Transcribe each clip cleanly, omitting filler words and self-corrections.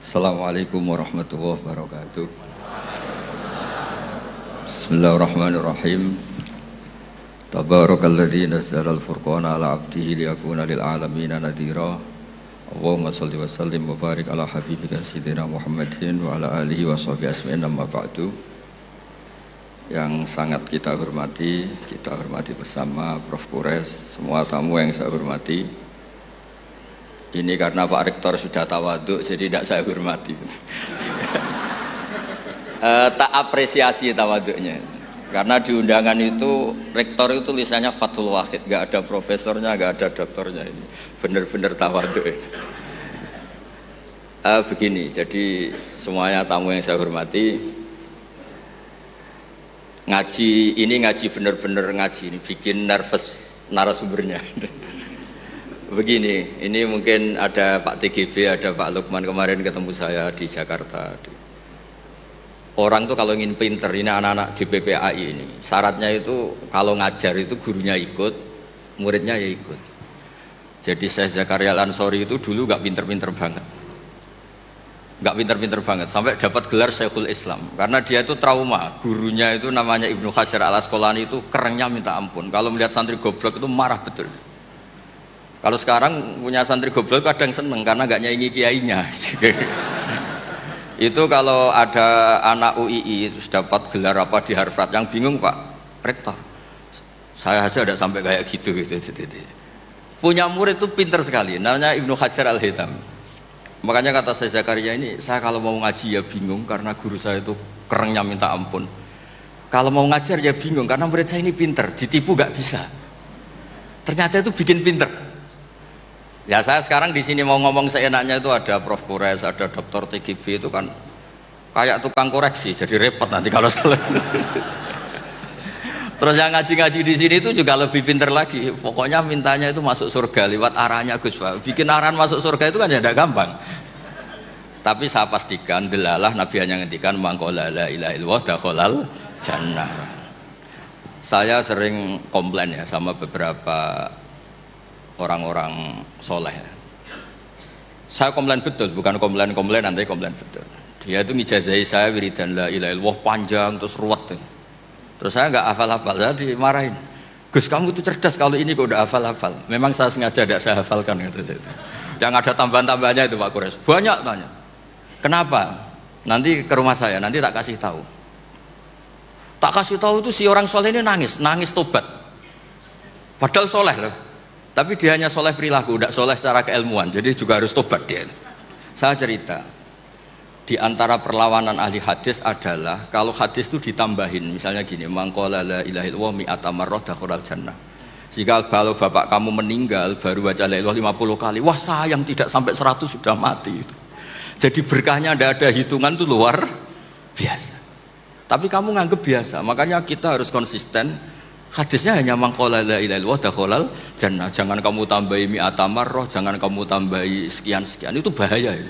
Assalamualaikum warahmatullahi wabarakatuh. Bismillahirrahmanirrahim. Tabarakalladzi nazzala al-furqana ala 'abdihi liyakuna lil 'alamin nadhira. Allahumma shalli wa sallim wa barik ala habibika sayyidina Muhammadin wa ala alihi wa sahbihi ajmain, amma ba'du. Yang sangat kita hormati bersama Prof. Kures, semua tamu yang saya hormati. Ini karena Pak Rektor sudah tawaduk, jadi tidak saya hormati. Tak apresiasi tawaduknya. Karena di undangan itu, Rektor itu tulisannya Fathul Wahid, nggak ada profesornya, nggak ada doktornya. Ini benar-benar tawaduk. Begini, jadi semuanya tamu yang saya hormati, ngaji benar-benar ngaji, ini bikin nervous narasumbernya. Begini, ini mungkin ada Pak TGB, ada Pak Lukman kemarin ketemu saya di Jakarta. Orang tuh kalau ingin pinter, ini anak-anak di PPAI ini, syaratnya itu kalau ngajar itu gurunya ikut, muridnya ya ikut. Jadi Syekh Zakaria Al-Ansori itu dulu gak pinter-pinter banget, sampai dapat gelar Syekhul Islam. Karena dia itu trauma, gurunya itu namanya Ibnu Hajar Al-Asqalani itu kerennya minta ampun. Kalau melihat santri goblok itu marah betul. Kalau sekarang punya santri goblok kadang seneng karena gak nyaingi kiainya. Itu kalau ada anak UII terus dapat gelar apa di Harvard, yang bingung Pak Rektor, saya aja ada sampai kayak gitu. Punya murid itu pinter sekali, namanya Ibnu Hajar Al-Haythami. Makanya kata saya Zakaria ini, saya kalau mau ngaji ya bingung karena guru saya itu kerennya minta ampun. Kalau mau ngajar ya bingung karena murid saya ini pinter, ditipu gak bisa. Ternyata itu bikin pinter. Ya saya sekarang di sini mau ngomong seenaknya itu ada Prof. Kures, ada Dr. TGB, itu kan kayak tukang koreksi, jadi repot nanti kalau salah. Terus yang ngaji-ngaji di sini itu juga lebih pinter lagi. Pokoknya mintanya itu masuk surga lewat arahnya Gus Pak. Bikin arahan masuk surga itu kan ya tidak gampang. Tapi saya pastikan delalah Nabi hanya ngendikan mangqala la ilaha illallah dakhalal jannah. Saya sering komplain ya sama beberapa orang-orang soleh. Saya komplain betul, bukan komplain nanti komplain betul. Dia itu ngijazahi saya wiridan la ilaha illallah panjang terus ruwet. Terus saya nggak hafal-hafal, saya dimarahin. Gus kamu itu cerdas kalau ini kok udah hafal-hafal. Memang saya sengaja tidak saya hafalkan gitu. Yang ada tambahan-tambahannya itu Pak Kures. Banyak tanya. Kenapa? Nanti ke rumah saya, nanti tak kasih tahu. Tak kasih tahu itu si orang soleh ini nangis tobat. Padahal soleh loh. Tapi dia hanya soleh perilaku, tidak soleh secara keilmuan, jadi juga harus tobat dia. Saya cerita, di antara perlawanan ahli hadis adalah kalau hadis itu ditambahin, misalnya gini, mangqala la ilaha illallah mi'ata marrah dakhalal jannah. Jika kalau bapak kamu meninggal baru baca la ilaha 50 kali, wah sayang tidak sampai 100 sudah mati. Jadi berkahnya tidak ada hitungan, itu luar biasa. Tapi kamu nganggep biasa, makanya kita harus konsisten. Hadisnya hanya mangqala la ilaha illallah dakhalal jannah. Jangan kamu tambahi mi'ata marrah, jangan kamu tambahi sekian-sekian, itu bahaya itu.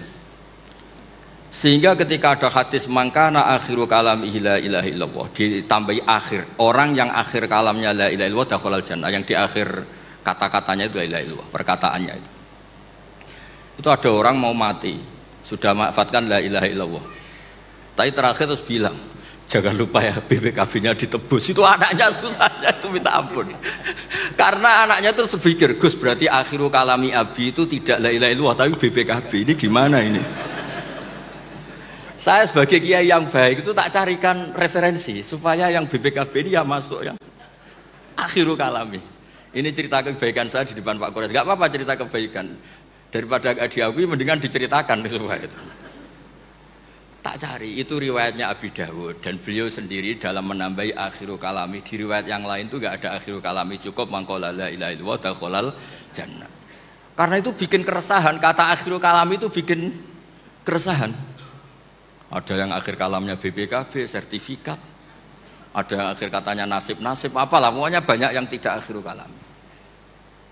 Sehingga ketika ada hadis mangkana akhiru kalamihi la ilaha illallah ditambahi akhir, orang yang akhir kalamnya la ilaha illallah dakhalal jannah, yang di akhir kata-katanya itu la ilaha illallah, perkataannya itu. Itu ada orang mau mati, sudah manfaatkan la ilaha illallah. Tapi terakhir terus bilang, jangan lupa ya BPKB-nya ditebus. Itu anaknya susahnya itu minta ampun. Karena anaknya terus berpikir, Gus berarti akhiru kalami abi itu tidak la ilaha illallah tapi BPKB. Ini gimana ini? Saya sebagai kiai yang baik itu tak carikan referensi supaya yang BPKB ini ya masuk yang akhiru kalami. Ini cerita kebaikan saya di depan Pak Kores. Gak apa-apa cerita kebaikan. Daripada gak diakui mendingan diceritakan supaya itu. Tak cari, itu riwayatnya Abi Dawud dan beliau sendiri dalam menambahi akhiru kalami. Di riwayat yang lain itu gak ada akhiru kalami, cukup mangqala la ilaha illallah dakhalal jannah. Karena itu bikin keresahan, kata akhiru kalami itu bikin keresahan. Ada yang akhir kalamnya BPKB, sertifikat. Ada yang akhir katanya nasib-nasib, apalah, pokoknya banyak yang tidak akhiru kalami.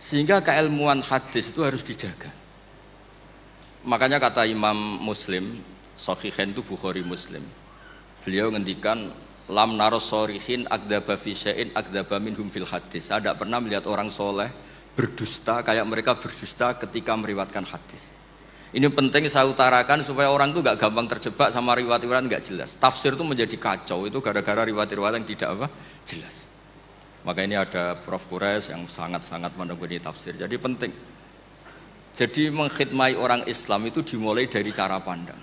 Sehingga keilmuan hadis itu harus dijaga. Makanya kata Imam Muslim, Sahihain itu Bukhari Muslim. Beliau ngendikan lam naros sorihin akdaba fi syai'in akdaba minhum fil hadis. Saya tidak pernah melihat orang soleh berdusta kayak mereka berdusta ketika meriwayatkan hadis. Ini penting saya utarakan supaya orang itu nggak gampang terjebak sama riwayat-riwayat nggak jelas. Tafsir itu menjadi kacau itu gara-gara riwayat-riwayat yang tidak apa jelas. Maka ini ada Prof. Quraisy yang sangat-sangat menekuni tafsir. Jadi penting. Jadi mengkhidmati orang Islam itu dimulai dari cara pandang.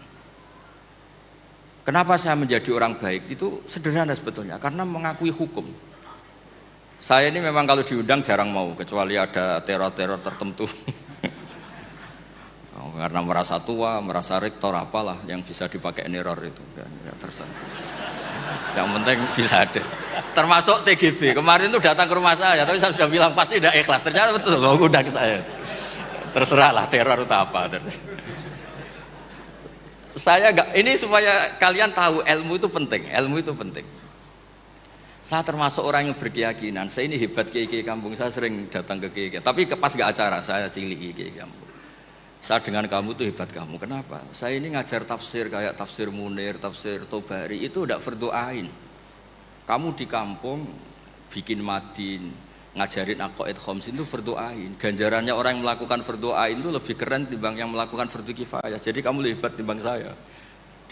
Kenapa saya menjadi orang baik? Itu sederhana sebetulnya, karena mengakui hukum. Saya ini memang kalau diundang jarang mau, kecuali ada teror-teror tertentu. Karena merasa tua, merasa rektor apalah yang bisa dipakai neror itu ya terserah. Yang penting bisa ada. Termasuk TGB kemarin itu datang ke rumah saya, tapi saya sudah bilang pasti tidak ikhlas. Ternyata betul loh undang saya. Terserahlah teror itu apa. Saya enggak, ini supaya kalian tahu ilmu itu penting, ilmu itu penting. Saya termasuk orang yang berkeyakinan, saya ini hebat kiai-kiai kampung, saya sering datang ke kiai-kiai. Tapi pas enggak acara, saya cilik kiai kampung. Saya dengan kamu tuh hebat kamu. Kenapa? Saya ini ngajar tafsir kayak tafsir Munir, tafsir Tobari itu udah fardhu ain. Kamu di kampung bikin madin, ngajarin aqaid khamsin itu fardhu ain. Ganjarannya orang yang melakukan fardhu ain itu lebih keren timbang yang melakukan fardhu kifayah. Jadi kamu lebih hebat timbang saya.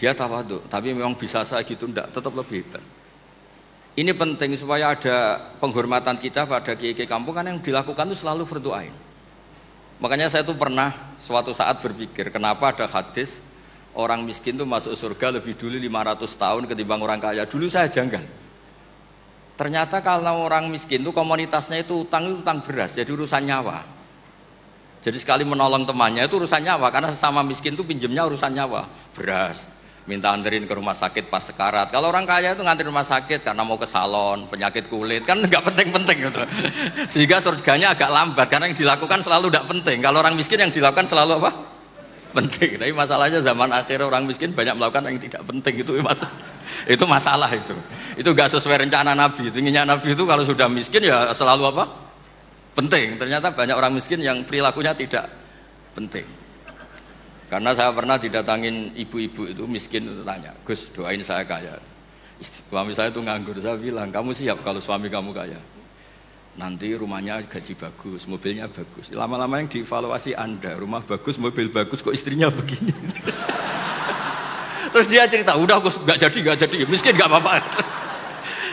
Dia tawadhu, tapi memang bisa saya gitu enggak, tetap lebih hebat. Ini penting supaya ada penghormatan kita pada kiai-kiai kampung kan yang dilakukan itu selalu fardhu ain. Makanya saya tuh pernah suatu saat berpikir kenapa ada hadis orang miskin tuh masuk surga lebih dulu 500 tahun ketimbang orang kaya. Dulu saya janggal. Ternyata kalau orang miskin tuh komunitasnya itu utang beras, jadi urusan nyawa. Jadi sekali menolong temannya itu urusan nyawa, karena sesama miskin tuh pinjemnya urusan nyawa, beras. Minta anterin ke rumah sakit pas sekarat. Kalau orang kaya itu nganterin rumah sakit karena mau ke salon, penyakit kulit, kan nggak penting-penting gitu. Sehingga surganya agak lambat karena yang dilakukan selalu tidak penting. Kalau orang miskin yang dilakukan selalu apa? Penting. Tapi masalahnya zaman akhir orang miskin banyak melakukan yang tidak penting itu masalah itu. Itu nggak sesuai rencana Nabi. Itu inginnya Nabi itu kalau sudah miskin ya selalu apa? Penting. Ternyata banyak orang miskin yang perilakunya tidak penting. Karena saya pernah didatangin ibu-ibu itu miskin itu tanya, Gus doain saya kaya. Suami saya itu nganggur, saya bilang kamu siap kalau suami kamu kaya. Nanti rumahnya gaji bagus, mobilnya bagus. Lama-lama yang dievaluasi Anda, rumah bagus, mobil bagus, kok istrinya begini. Terus dia cerita, udah Gus nggak jadi, miskin nggak apa-apa.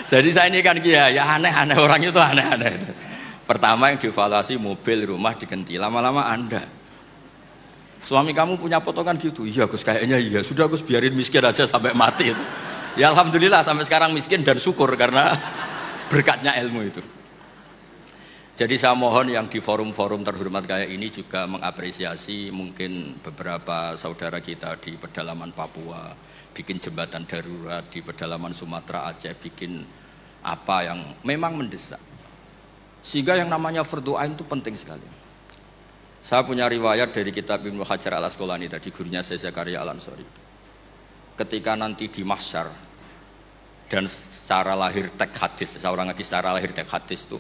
Jadi saya ini kan ya aneh-aneh orang itu aneh-aneh. Pertama yang dievaluasi mobil, rumah diganti. Lama-lama Anda. Suami kamu punya potongan gitu? Iya Gus kayaknya iya. Sudah Gus biarin miskin aja sampai mati itu. Ya alhamdulillah sampai sekarang miskin dan syukur karena berkatnya ilmu itu. Jadi saya mohon yang di forum-forum terhormat kayak ini juga mengapresiasi mungkin beberapa saudara kita di pedalaman Papua bikin jembatan darurat, di pedalaman Sumatera Aceh bikin apa yang memang mendesak. Sehingga yang namanya fardhu ain itu penting sekali. Saya punya riwayat dari kitab Ibnu Hajar al-Asqalani tadi, gurunya saya Zakaria al-Ansori. Ketika nanti di mahsyar dan secara lahir teks hadis, seorang lagi secara lahir teks hadis itu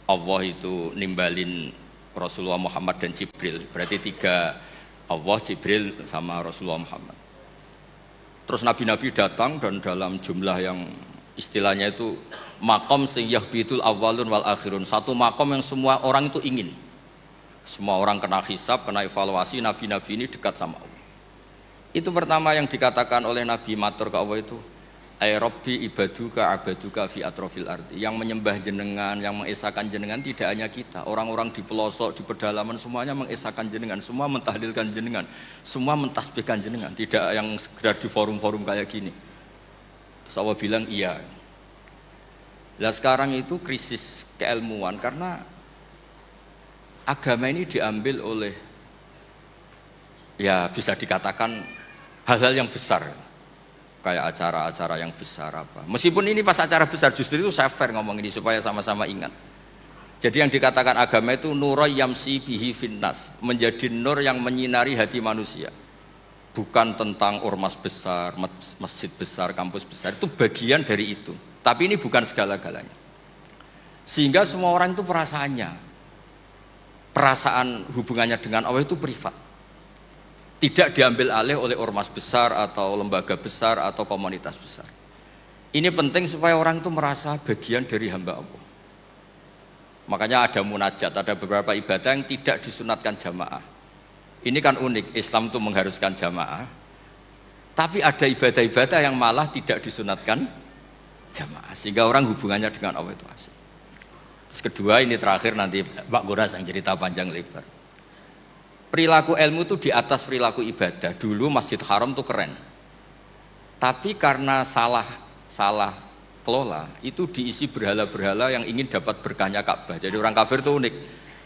Allah itu nimbalin Rasulullah Muhammad dan Jibril. Berarti tiga, Allah, Jibril sama Rasulullah Muhammad. Terus nabi-nabi datang dan dalam jumlah yang istilahnya itu makom sing yahbitul awwalun wal akhirun. Satu makom yang semua orang itu ingin. Semua orang kena hisab, kena evaluasi, nabi-nabi ini dekat sama Allah. Itu pertama yang dikatakan oleh Nabi matur ke Allah itu, ay Rabbi ibaduka abaduka fi atrofil ardi. Yang menyembah jenengan, yang mengesahkan jenengan tidak hanya kita. Orang-orang di pelosok, di pedalaman semuanya mengesahkan jenengan, semua mentahlilkan jenengan, semua mentasbihkan jenengan. Tidak yang sekedar di forum-forum kayak gini. Terus Allah bilang iya. Nah sekarang itu krisis keilmuan karena agama ini diambil oleh ya bisa dikatakan hal-hal yang besar kayak acara-acara yang besar apa. Meskipun ini pas acara besar justru itu saya fair ngomong ini supaya sama-sama ingat. Jadi yang dikatakan agama itu nurul yamsi bihi finnas, menjadi nur yang menyinari hati manusia. Bukan tentang ormas besar, masjid besar, kampus besar, itu bagian dari itu. Tapi ini bukan segala-galanya. Sehingga semua orang itu perasaan hubungannya dengan Allah itu privat, tidak diambil alih oleh ormas besar atau lembaga besar atau komunitas besar. Ini penting supaya orang itu merasa bagian dari hamba Allah. Makanya ada munajat, ada beberapa ibadah yang tidak disunatkan jamaah. Ini kan unik, Islam itu mengharuskan jamaah, tapi ada ibadah-ibadah yang malah tidak disunatkan jamaah, sehingga orang hubungannya dengan Allah itu asik. Terus kedua, ini terakhir nanti Pak Guras yang cerita panjang lebar. Perilaku ilmu itu di atas perilaku ibadah. Dulu Masjid Haram itu keren, tapi karena salah kelola, itu diisi berhala-berhala yang ingin dapat berkahnya Ka'bah. Jadi orang kafir itu unik,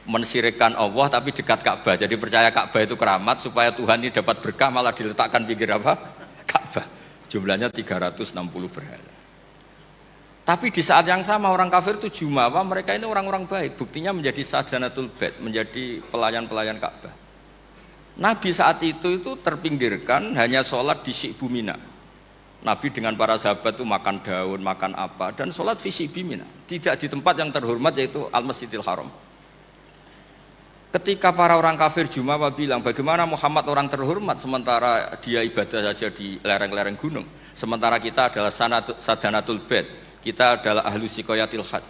mensyirikkan Allah tapi dekat Ka'bah. Jadi percaya Ka'bah itu keramat, supaya Tuhan ini dapat berkah malah diletakkan pinggir apa? Ka'bah. Jumlahnya 360 berhala. Tapi di saat yang sama orang kafir itu jumawa, mereka ini orang-orang baik. Buktinya menjadi sadanatul bait, menjadi pelayan-pelayan Ka'bah. Nabi saat itu terpinggirkan, hanya sholat di Syi'bu Mina. Nabi dengan para sahabat itu makan daun, makan apa, dan sholat di Syi'bu Mina. Tidak di tempat yang terhormat yaitu Al-Masjidil Haram. Ketika para orang kafir jumawa bilang, bagaimana Muhammad orang terhormat sementara dia ibadah saja di lereng-lereng gunung, sementara kita adalah sadanatul bait, kita adalah ahlu sikoyatil had.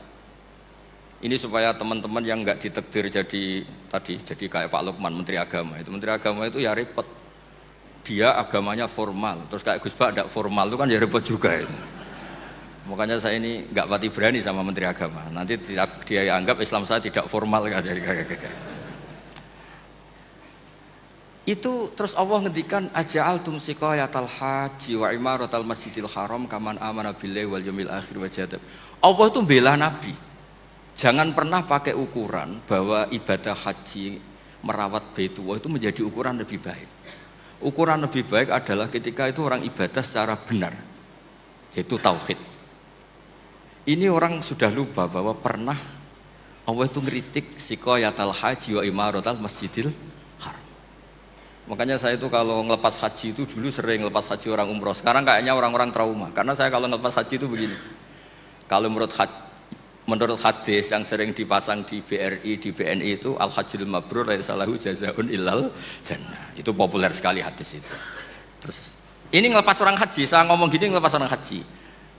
Ini supaya teman-teman yang nggak ditakdir jadi kayak Pak Lukman, Menteri Agama. Itu Menteri Agama itu ya repot. Dia agamanya formal, terus kayak Gus Bak tidak formal itu kan ya repot juga itu. Makanya saya ini nggak pati berani sama Menteri Agama. Nanti dia anggap Islam saya tidak formal kan, jadi kayak. Itu terus Allah ngendikan aja'altum siqayatal haji wa imaratal masjidil haram kaman amana billahi wal yaumil akhir wa jadab. Allah itu bela Nabi. Jangan pernah pakai ukuran bahwa ibadah haji merawat Baitullah itu menjadi ukuran lebih baik. Ukuran lebih baik adalah ketika itu orang ibadah secara benar, yaitu tauhid. Ini orang sudah lupa bahwa pernah Allah itu ngeritik siqayatal haji wa imaratal masjidil haram. Makanya saya itu kalau ngelepas haji itu dulu sering ngelepas haji orang umroh. Sekarang kayaknya orang-orang trauma. Karena saya kalau ngelepas haji itu begini. Kalau menurut hadis yang sering dipasang di BRI, di BNI itu al-hajjul mabrur laisa lahu jazaa'un illal jannah. Itu populer sekali hadis itu. Terus ini ngelepas orang haji, saya ngomong gini ngelepas orang haji.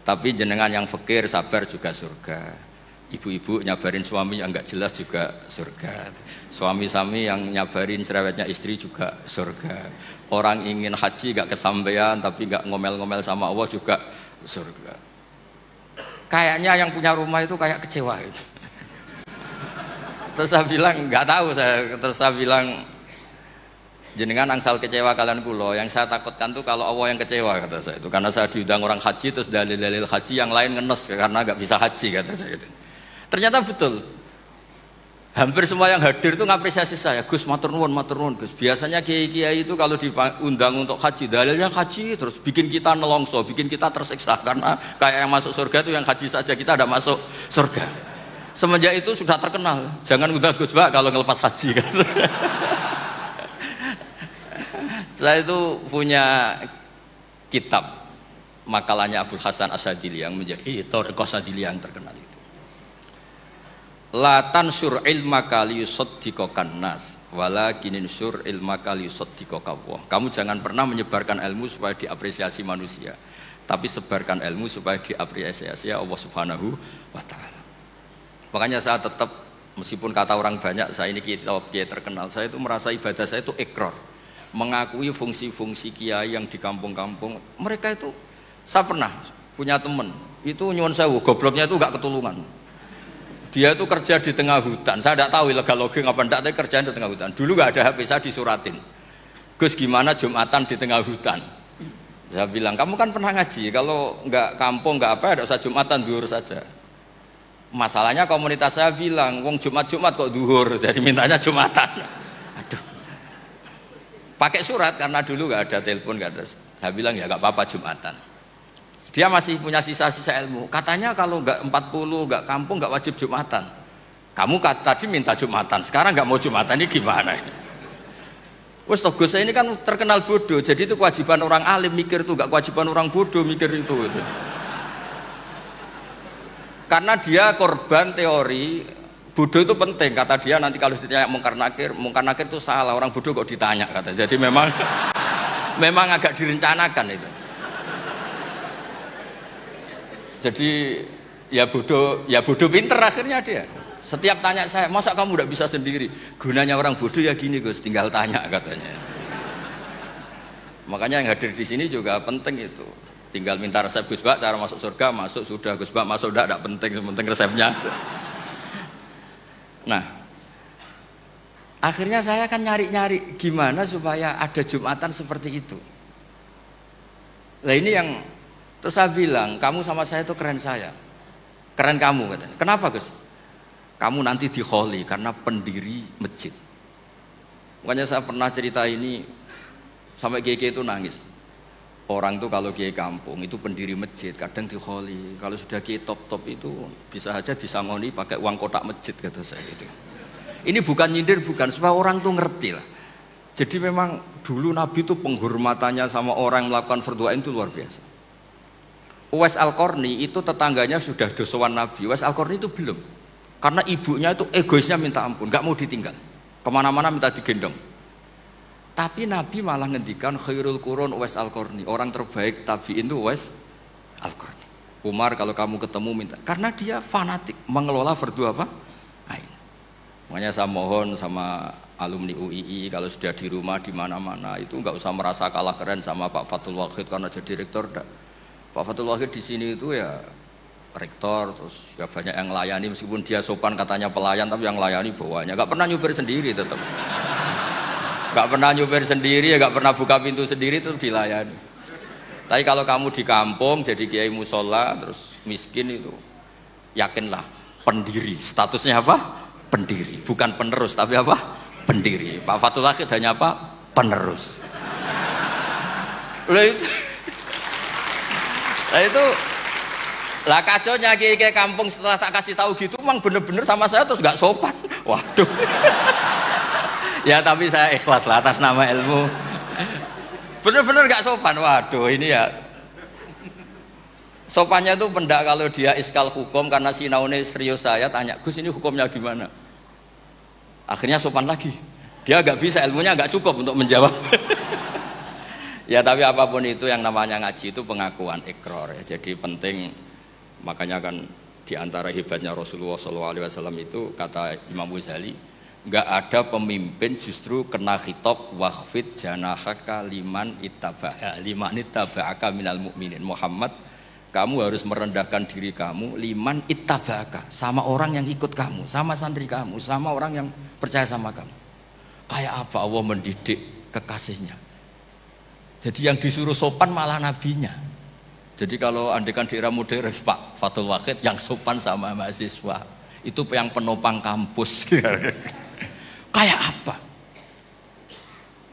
Tapi jenengan yang fakir sabar juga surga. Ibu-ibu nyabarin suami yang enggak jelas juga surga. Suami-suami yang nyabarin cerewetnya istri juga surga. Orang ingin haji enggak kesampaian tapi enggak ngomel-ngomel sama Allah juga surga. Kayaknya yang punya rumah itu kayak kecewa itu. Terus saya bilang enggak tahu saya. Terus saya bilang jenengan angsal kecewa kalian kulo. Yang saya takutkan tuh kalau Allah yang kecewa kata saya itu. Karena saya diundang orang haji terus dalil-dalil haji yang lain ngenes karena enggak bisa haji kata saya itu. Ternyata betul. Hampir semua yang hadir itu ngapresiasi saya. Gus matur nuwun Gus. Biasanya kiai-kiai itu kalau diundang untuk haji, dalilnya haji terus bikin kita nelongso, bikin kita tersiksa karena kayak yang masuk surga itu yang haji saja kita ada masuk surga. Semenjak itu sudah terkenal. Jangan undang Gus Bak kalau ngelepas haji kan. Saya itu punya kitab makalahnya Abdul Hasan Asyadili yang menjadi Thariqah Asyadili yang terkenal itu. La tansur ilmaka liyusaddiqakan nas walakin insur ilmaka liyusaddiqaka Allah. Kamu jangan pernah menyebarkan ilmu supaya diapresiasi manusia, tapi sebarkan ilmu supaya diapresiasi Allah Subhanahu wa taala. Makanya saya tetap meskipun kata orang banyak saya ini kiai terkenal, saya itu merasa ibadah saya itu ikrar, mengakui fungsi-fungsi kiai yang di kampung-kampung. Mereka itu saya pernah punya teman, itu nyuwun sewu gobloknya itu enggak ketulungan. Dia itu kerja di tengah hutan. Saya tidak tahu ilegal logging apa enggak, tapi kerjaan di tengah hutan. Dulu nggak ada HP, saya disuratin. Gus gimana Jumatan di tengah hutan? Saya bilang, kamu kan pernah ngaji. Kalau nggak kampung nggak apa, ada usah Jumatan, duhur saja. Masalahnya komunitas saya bilang, wong Jumat kok duhur, jadi mintanya Jumatan. Aduh. Pakai surat karena dulu nggak ada telepon, nggak ada. Saya bilang ya nggak apa-apa Jumatan. Dia masih punya sisa-sisa ilmu. Katanya kalau nggak 40, nggak kampung, nggak wajib Jumatan. Kamu tadi minta Jumatan, sekarang nggak mau Jumatan, ini gimana? Wes toh Gus ini kan terkenal bodoh, jadi itu kewajiban orang alim mikir itu, nggak kewajiban orang bodoh mikir itu. Karena dia korban teori bodoh itu penting, kata dia nanti kalau ditanya mungkar nakir itu salah, orang bodoh kok ditanya kata. Jadi memang agak direncanakan itu. Jadi ya bodoh pinter akhirnya dia. Setiap tanya saya, masa kamu tidak bisa sendiri? Gunanya orang bodoh ya gini Gus, tinggal tanya katanya. Makanya yang hadir di sini juga penting itu. Tinggal minta resep Gus Bak, cara masuk surga, masuk sudah Gus Bak, masuk tidak penting, penting resepnya. Nah, akhirnya saya kan nyari-nyari gimana supaya ada Jumatan seperti itu. Nah ini yang terus saya bilang, kamu sama saya itu keren saya, keren kamu katanya. Kenapa Gus? Kamu nanti dikholi karena pendiri masjid. Makanya saya pernah cerita ini sampai kiai itu nangis. Orang tuh kalau kiai kampung itu pendiri masjid kadang dikholi. Kalau sudah kiai top itu bisa aja disangoni pakai uang kotak masjid kata saya itu. Ini bukan nyindir, bukan, supaya orang tuh ngerti lah. Jadi memang dulu Nabi itu penghormatannya sama orang yang melakukan fardhu ain itu luar biasa. Uwais Al-Qarni itu tetangganya sudah dosowan Nabi. Uwais Al-Qarni itu belum. Karena ibunya itu egoisnya minta ampun, nggak mau ditinggal. Kemana-mana minta digendong. Tapi Nabi malah ngendikan khairul qurun Uwais Al-Qarni, orang terbaik tabi'in itu Uwais Al-Qarni. Umar kalau kamu ketemu minta, karena dia fanatik mengelola fardhu apa? Ain. Makanya saya mohon sama alumni UII kalau sudah di rumah di mana-mana itu nggak usah merasa kalah keren sama Pak Fathul Wahid karena jadi rektor. Pak Fathul Wahid di sini itu ya rektor, terus ya banyak yang layani meskipun dia sopan katanya pelayan, tapi yang layani bawahnya nggak pernah nyupir sendiri tetap. Gak pernah nyupir sendiri, ya gak pernah buka pintu sendiri, itu dilayani. Tapi kalau kamu di kampung jadi kiai musola terus miskin itu, yakinlah pendiri. Statusnya apa? Pendiri, bukan penerus, tapi apa? Pendiri. Pak Fathul Wahid hanya apa? Penerus. Lah kacaunya kiai kampung setelah tak kasih tahu gitu, emang bener-bener sama saya terus gak sopan. Waduh. Ya tapi saya ikhlas lah atas nama ilmu. Bener-bener gak sopan. Waduh ini ya. Sopannya itu pendak kalau dia iskal hukum karena sinaune serius saya tanya, Gus ini hukumnya gimana? Akhirnya sopan lagi. Dia gak bisa, ilmunya gak cukup untuk menjawab. Ya tapi apapun itu yang namanya ngaji itu pengakuan ikrar ya. Jadi penting, makanya kan diantara hebatnya Rasulullah SAW itu kata Imam Ghazali, nggak ada pemimpin justru kena khitab wahfid janahaka liman ittaba'aka minal mu'minin. Muhammad, kamu harus merendahkan diri kamu liman ittaba'aka, sama orang yang ikut kamu, sama santri kamu, sama orang yang percaya sama kamu. Kayak apa Allah mendidik kekasihnya? Jadi yang disuruh sopan malah nabinya. Jadi kalau andekan di era modern Pak Fathul Wahid yang sopan sama mahasiswa itu yang penopang kampus. Kayak apa?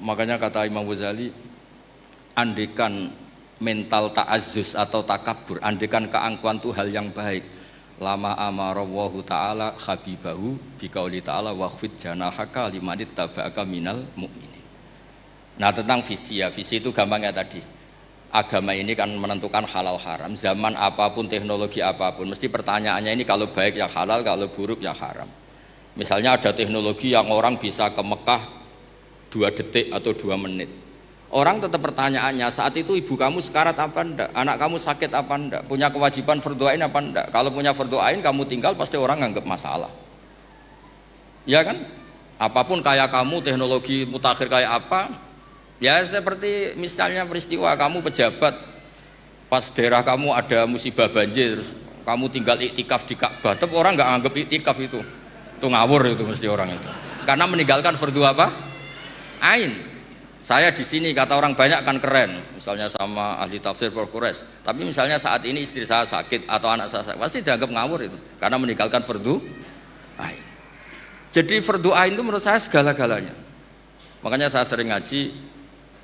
Makanya kata Imam Ghazali, andekan mental ta'azzus atau takabur, andekan keangkuhan itu hal yang baik, lama amarallahu ta'ala habibahu biqauli ta'ala wakhfid janahaka limanit taba'aka minal mu'minin. Nah tentang visi ya, visi itu gampangnya tadi, agama ini kan menentukan halal haram. Zaman apapun, teknologi apapun, mesti pertanyaannya ini kalau baik ya halal, kalau buruk ya haram. Misalnya ada teknologi yang orang bisa ke Mekah 2 detik atau 2 menit. Orang tetap pertanyaannya, saat itu ibu kamu sekarat apa enggak? Anak kamu sakit apa enggak? Punya kewajiban fardhu ain apa enggak? Kalau punya fardhu ain kamu tinggal pasti orang nganggap masalah. Ya kan? Apapun kayak kamu, teknologi mutakhir kayak apa? Ya seperti misalnya peristiwa kamu pejabat, pas daerah kamu ada musibah banjir, kamu tinggal iktikaf di Ka'bah, tapi orang nggak anggap iktikaf itu ngawur itu mesti orang itu. Karena meninggalkan fardhu apa? Ain. Saya di sini kata orang banyak kan keren, misalnya sama ahli tafsir Quraisy. Tapi misalnya saat ini istri saya sakit atau anak saya sakit, pasti dianggap ngawur itu, karena meninggalkan fardhu ain. Jadi fardhu ain itu menurut saya segala-galanya. Makanya saya sering ngaji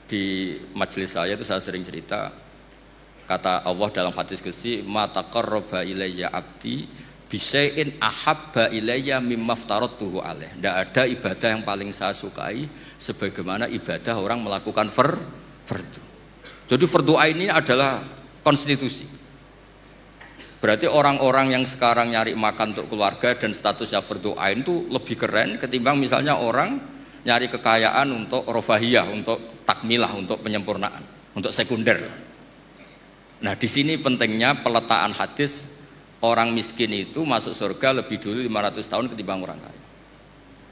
di majelis saya itu saya sering cerita, kata Allah dalam hadis qudsi, ma taqarraba ilayya abdi bisyai'in ahabba ilayya mimma aftaratuhu alaih. Tidak ada ibadah yang paling saya sukai sebagaimana ibadah orang melakukan fardhu. Jadi fardhu ain ini adalah konstitusi. Berarti orang-orang yang sekarang nyari makan untuk keluarga dan statusnya fardhu ain itu lebih keren ketimbang misalnya orang nyari kekayaan untuk rofahiyah, untuk takmilah, untuk penyempurnaan, untuk sekunder. Nah di sini pentingnya peletaan hadis orang miskin itu masuk surga lebih dulu 500 tahun ketimbang orang kaya.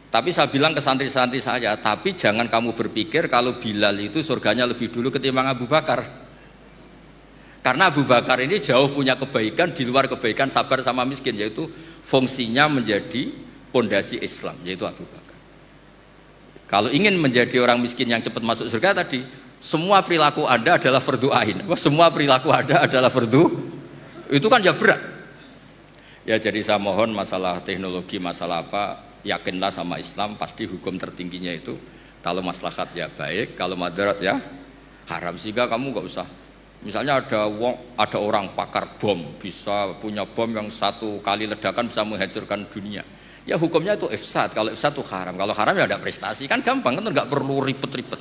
Tapi saya bilang ke santri-santri saya, tapi jangan kamu berpikir kalau Bilal itu surganya lebih dulu ketimbang Abu Bakar. Karena Abu Bakar ini jauh punya kebaikan di luar kebaikan sabar sama miskin, yaitu fungsinya menjadi pondasi Islam, yaitu Abu Bakar. Kalau ingin menjadi orang miskin yang cepat masuk surga tadi, semua perilaku Anda adalah fardu ain. Semua perilaku Anda adalah fardu. Itu kan ya berat. Ya jadi saya mohon masalah teknologi, masalah apa, yakinlah sama Islam, pasti hukum tertingginya itu kalau maslahat ya baik, kalau madarat ya haram. Sehingga kamu nggak usah, misalnya ada orang pakar bom, bisa punya bom yang satu kali ledakan bisa menghancurkan dunia, ya hukumnya itu ifsad. Kalau ifsad itu haram, kalau haram ya ada prestasi, kan gampang, kan nggak perlu ribet-ribet.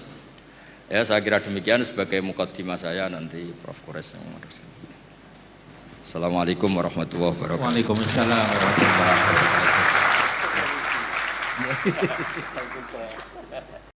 Ya saya kira demikian sebagai mukaddimah saya, nanti Prof. Kores yang meneruskan. Assalamualaikum warahmatullahi wabarakatuh. Waalaikumsalam warahmatullahi wabarakatuh.